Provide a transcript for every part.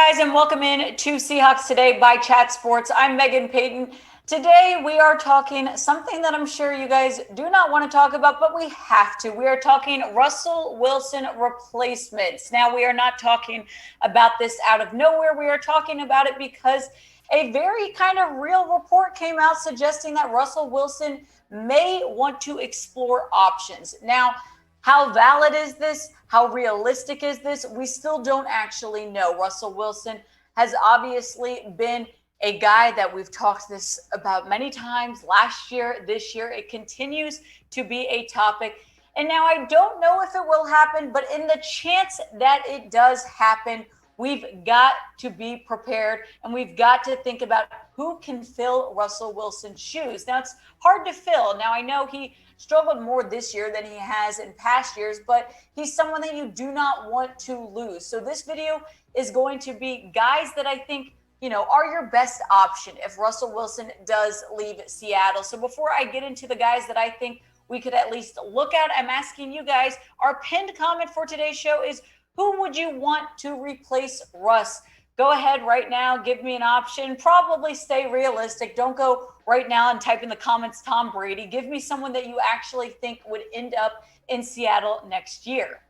guys, and welcome in to Seahawks Today by Chat Sports. I'm Meghan Payton. Today, we are talking something that I'm sure you guys do not want to talk about, but we have to. We are talking Russell Wilson replacements. Now, we are not talking about this out of nowhere. We are talking about it because a very kind of real report came out suggesting that Russell Wilson may want to explore options. Now, how valid is this? How realistic is this? We still don't actually know. Russell Wilson has obviously been a guy that we've talked this about many times last year, this year. It continues to be a topic. And now I don't know if it will happen, but in the chance that it does happen, we've got to be prepared and we've got to think about who can fill Russell Wilson's shoes. Now, it's hard to fill. Now, I know he struggled more this year than he has in past years, but he's someone that you do not want to lose. So this video is going to be guys that I think, are your best option if Russell Wilson does leave Seattle. So before I get into the guys that I think we could at least look at, I'm asking you guys, our pinned comment for today's show is, who would you want to replace Russ? Go ahead right now. Give me an option. Probably stay realistic. Don't go right now and type in the comments Tom Brady. Give me someone that you actually think would end up in Seattle next year.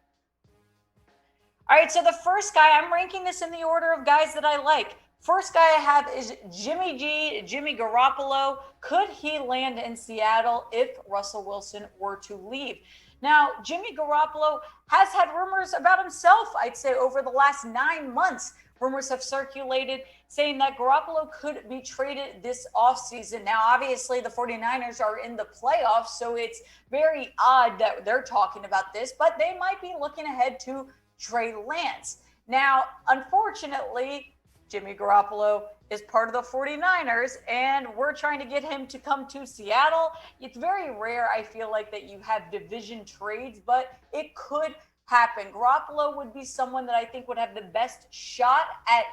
All right, so the first guy, I'm ranking this in the order of guys that I like. First guy I have is Jimmy Garoppolo. Could he land in Seattle if Russell Wilson were to leave? Now, Jimmy Garoppolo has had rumors about himself, I'd say, over the last 9 months. Rumors have circulated saying that Garoppolo could be traded this offseason. Now, obviously, the 49ers are in the playoffs, so it's very odd that they're talking about this, but they might be looking ahead to Trey Lance. Now, unfortunately, Jimmy Garoppolo is part of the 49ers, and we're trying to get him to come to Seattle. It's very rare, I feel like, that you have division trades, but it could happen. Garoppolo would be someone that I think would have the best shot at,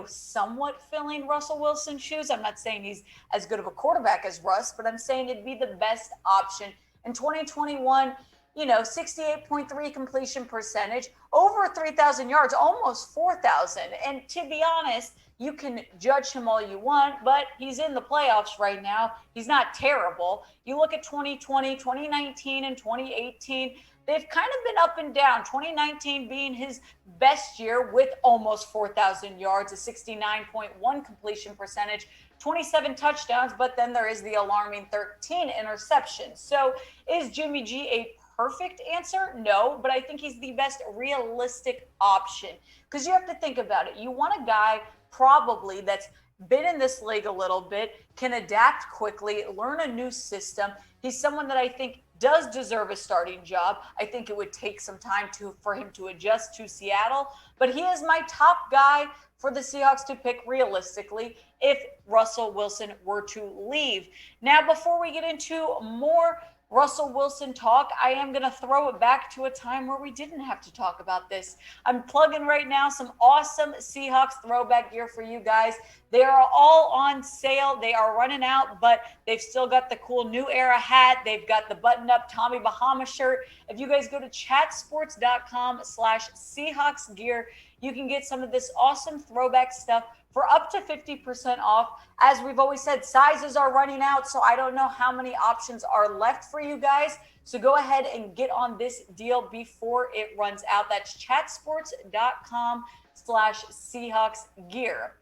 somewhat filling Russell Wilson's shoes. I'm not saying he's as good of a quarterback as Russ, but I'm saying it'd be the best option. In 2021, 68.3 completion percentage, over 3,000 yards, almost 4,000. And to be honest, you can judge him all you want, but he's in the playoffs right now. He's not terrible. You look at 2020, 2019, and 2018, they've kind of been up and down. 2019 being his best year with almost 4,000 yards, a 69.1 completion percentage, 27 touchdowns, but then there is the alarming 13 interceptions. So is Jimmy G a perfect answer? No, but I think he's the best realistic option because you have to think about it. You want a guy probably that's been in this league a little bit, can adapt quickly, learn a new system. He's someone that I think does deserve a starting job. I think it would take some time for him to adjust to Seattle, but he is my top guy for the Seahawks to pick realistically if Russell Wilson were to leave. Now, before we get into more Russell Wilson talk, I am going to throw it back to a time where we didn't have to talk about this. I'm plugging right now some awesome Seahawks throwback gear for you guys. They are all on sale. They are running out, but they've still got the cool New Era hat. They've got the button-up Tommy Bahama shirt. If you guys go to chatsports.com/Seahawks gear, you can get some of this awesome throwback stuff for up to 50% off. As we've always said, sizes are running out, so I don't know how many options are left for you guys. So go ahead and get on this deal before it runs out. That's chatsports.com/Seahawks gear.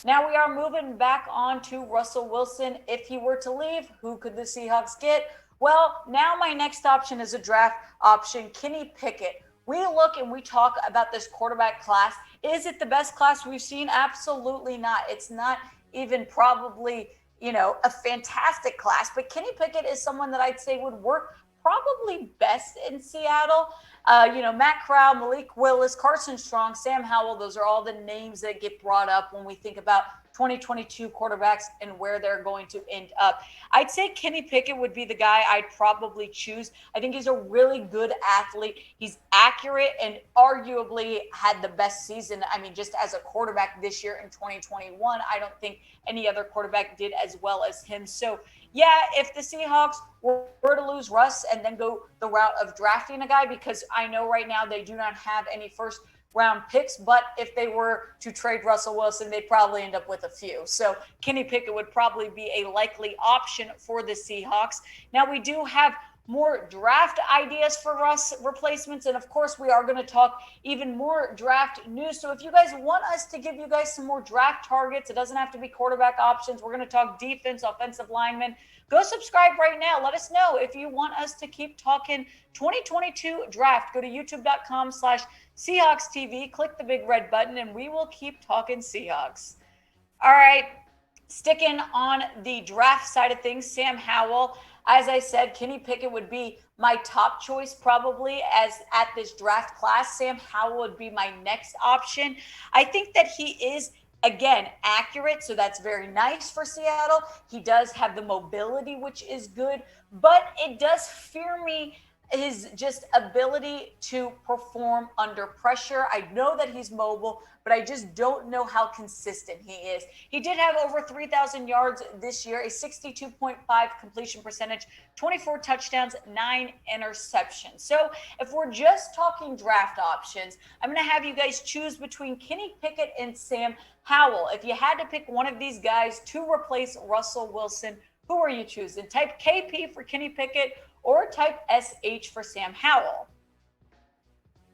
Now we are moving back on to Russell Wilson. If he were to leave, who could the Seahawks get? Well, now my next option is a draft option, Kenny Pickett. We look and we talk about this quarterback class. Is it the best class we've seen? Absolutely not. It's not even probably, a fantastic class, but Kenny Pickett is someone that I'd say would work probably best in Seattle. Matt Corral, Malik Willis, Carson Strong, Sam Howell, those are all the names that get brought up when we think about 2022 quarterbacks and where they're going to end up. I'd say Kenny Pickett would be the guy I'd probably choose. I think he's a really good athlete. He's accurate and arguably had the best season. I mean, just as a quarterback this year in 2021, I don't think any other quarterback did as well as him. So, yeah, if the Seahawks were to lose Russ and then go the route of drafting a guy, because I know right now they do not have any first round picks, but if they were to trade Russell Wilson, they'd probably end up with a few. So Kenny Pickett would probably be a likely option for the Seahawks. Now, we do have more draft ideas for Russ replacements. And of course, we are going to talk even more draft news. So if you guys want us to give you guys some more draft targets, it doesn't have to be quarterback options. We're going to talk defense, offensive linemen. Go subscribe right now. Let us know if you want us to keep talking 2022 draft. Go to youtube.com/Seahawks TV. Click the big red button and we will keep talking Seahawks. All right. Sticking on the draft side of things, Sam Howell. As I said, Kenny Pickett would be my top choice probably as at this draft class. Sam Howell would be my next option. I think that he is, again, accurate, so that's very nice for Seattle. He does have the mobility, which is good, but it does fear me his just ability to perform under pressure. I know that he's mobile, but I just don't know how consistent he is. He did have over 3,000 yards this year, a 62.5 completion percentage, 24 touchdowns, 9 interceptions. So if we're just talking draft options, I'm going to have you guys choose between Kenny Pickett and Sam Howell. If you had to pick one of these guys to replace Russell Wilson, who are you choosing? Type KP for Kenny Pickett or type SH for Sam Howell.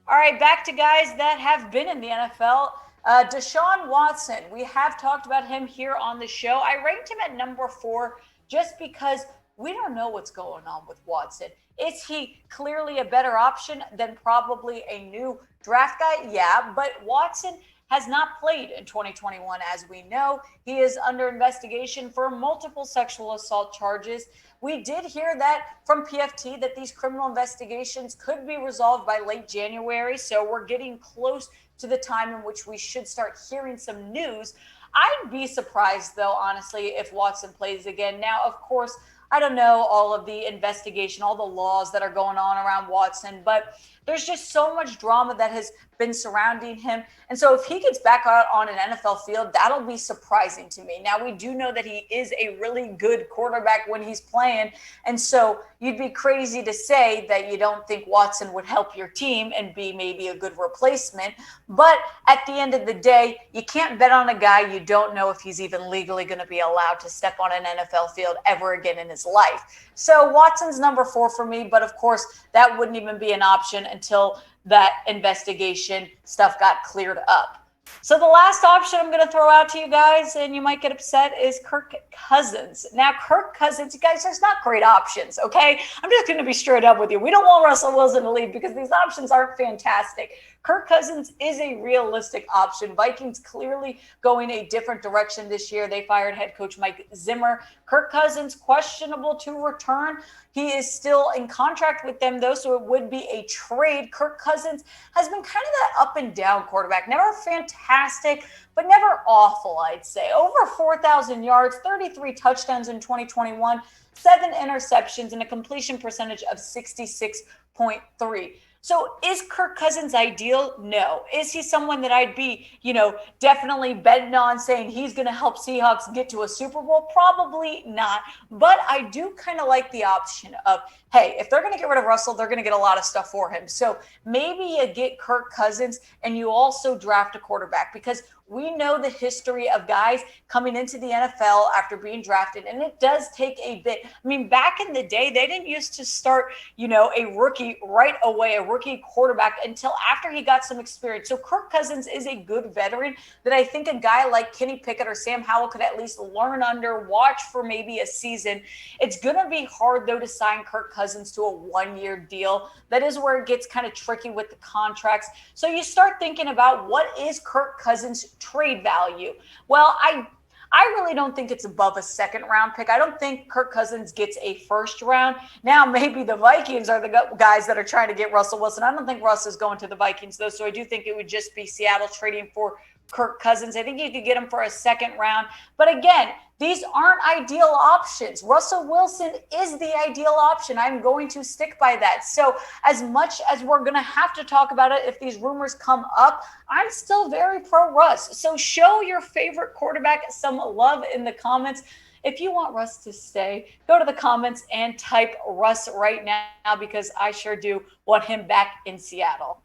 All right, back to guys that have been in the NFL. Deshaun Watson, we have talked about him here on the show. I ranked him at number 4 just because we don't know what's going on with Watson. Is he clearly a better option than probably a new draft guy? Yeah, but Watson has not played in 2021, as we know. He is under investigation for multiple sexual assault charges. We did hear that from PFT that these criminal investigations could be resolved by late January. So we're getting close to the time in which we should start hearing some news. I'd be surprised, though, honestly, if Watson plays again. Now, of course, I don't know all of the investigation, all the laws that are going on around Watson, but there's just so much drama that has been surrounding him. And so if he gets back out on an NFL field, that'll be surprising to me. Now, we do know that he is a really good quarterback when he's playing. And so you'd be crazy to say that you don't think Watson would help your team and be maybe a good replacement. But at the end of the day, you can't bet on a guy you don't know if he's even legally going to be allowed to step on an NFL field ever again in his life. So Watson's number 4 for me. But of course, that wouldn't even be an option until that investigation stuff got cleared up. So the last option I'm going to throw out to you guys, and you might get upset, is Kirk Cousins. Now, Kirk Cousins, you guys, there's not great options, okay? I'm just going to be straight up with you. We don't want Russell Wilson to leave because these options aren't fantastic. Kirk Cousins is a realistic option. Vikings clearly going a different direction this year. They fired head coach Mike Zimmer. Kirk Cousins, questionable to return. He is still in contract with them, though, so it would be a trade. Kirk Cousins has been kind of that up and down quarterback. Never fantastic, but never awful, I'd say. Over 4,000 yards, 33 touchdowns in 2021, 7 interceptions, and a completion percentage of 66.3. So is Kirk Cousins ideal? No. Is he someone that I'd be, definitely betting on saying he's going to help Seahawks get to a Super Bowl? Probably not. But I do kind of like the option of, hey, if they're going to get rid of Russell, they're going to get a lot of stuff for him. So maybe you get Kirk Cousins and you also draft a quarterback, because we know the history of guys coming into the NFL after being drafted, and it does take a bit. I mean, back in the day, they didn't used to start, a rookie right away, a rookie quarterback, until after he got some experience. So Kirk Cousins is a good veteran that I think a guy like Kenny Pickett or Sam Howell could at least learn under, watch for maybe a season. It's going to be hard, though, to sign Kirk Cousins to a 1-year deal. That is where it gets kind of tricky with the contracts. So you start thinking about, what is Kirk Cousins' trade value? Well, I really don't think it's above a 2nd round pick. I don't think Kirk Cousins gets a 1st round. Now, maybe the Vikings are the guys that are trying to get Russell Wilson. I don't think Russ is going to the Vikings, though. So I do think it would just be Seattle trading for Kirk Cousins. I think you could get him for a 2nd round. But again, these aren't ideal options. Russell Wilson is the ideal option. I'm going to stick by that. So as much as we're going to have to talk about it if these rumors come up, I'm still very pro Russ. So show your favorite quarterback some love in the comments. If you want Russ to stay, go to the comments and type Russ right now, because I sure do want him back in Seattle.